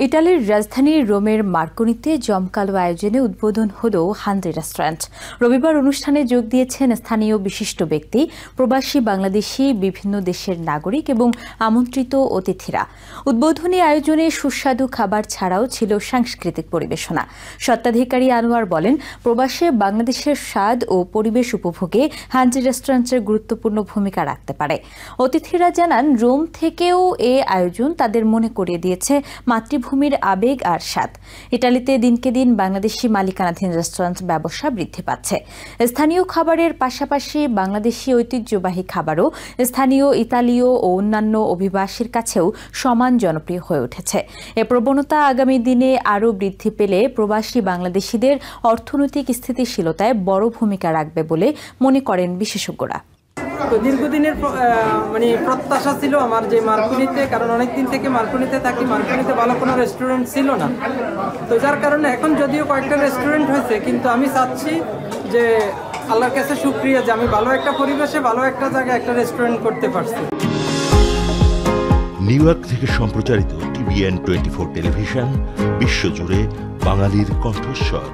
ইটালির রাজধানী রোমের মার্কোনিতে জমকালো আয়োজনে উদ্বোধন হল হান্দ্রি রেস্টুরেন্ট। রবিবার অনুষ্ঠানে যোগ দিয়েছেন স্থানীয় বিশিষ্ট ব্যক্তি, প্রবাসী বাংলাদেশি, বিভিন্ন দেশের নাগরিক এবং আমন্ত্রিত অতিথিরা। উদ্বোধনী আয়োজনে সুস্বাদু খাবার ছাড়াও ছিল সাংস্কৃতিক পরিবেশনা। স্বত্বাধিকারী আনোয়ার বলেন, প্রবাসে বাংলাদেশের স্বাদ ও পরিবেশ উপভোগে হান্দ্রি রেস্টুরেন্টের গুরুত্বপূর্ণ ভূমিকা রাখতে পারে। অতিথিরা জানান, রোম থেকেও এ আয়োজন তাদের মনে করিয়ে দিয়েছে মাতৃভূমির আবেগ আর স্বাদ। ইটালিতে দিনকে দিন বাংলাদেশি মালিকানাধীন রেস্টুরেন্ট ব্যবসা বৃদ্ধি পাচ্ছে। স্থানীয় খাবারের পাশাপাশি বাংলাদেশি ঐতিহ্যবাহী খাবারও স্থানীয় ইতালীয় ও অন্যান্য অভিবাসীর কাছেও সমান জনপ্রিয় হয়ে উঠেছে। এ প্রবণতা আগামী দিনে আরও বৃদ্ধি পেলে প্রবাসী বাংলাদেশিদের অর্থনৈতিক স্থিতিশীলতায় বড় ভূমিকা রাখবে বলে মনে করেন বিশেষজ্ঞরা। তো দীর্ঘদিনের প্রত্যাশা ছিল আমার যে মার্কোনিতে, কারণ অনেকদিন থেকে মার্কোনিতে থাকি, মার্কোনিতে ভালো কোনো রেস্টুরেন্ট ছিল না। তো যার কারণে এখন যদিও কয়েকটা রেস্টুরেন্ট হয়েছে, কিন্তু আমি চাচ্ছি যে আল্লাহর কাছে শুকরিয়া যে আমি ভালো একটা পরিবেশে ভালো একটা জায়গায় একটা রেস্টুরেন্ট করতে পারছি। নিউ ইয়র্ক থেকে সম্প্রচারিত TVN 24 টেলিভিশন, বিশ্বজুড়ে বাঙালির কণ্ঠস্বর।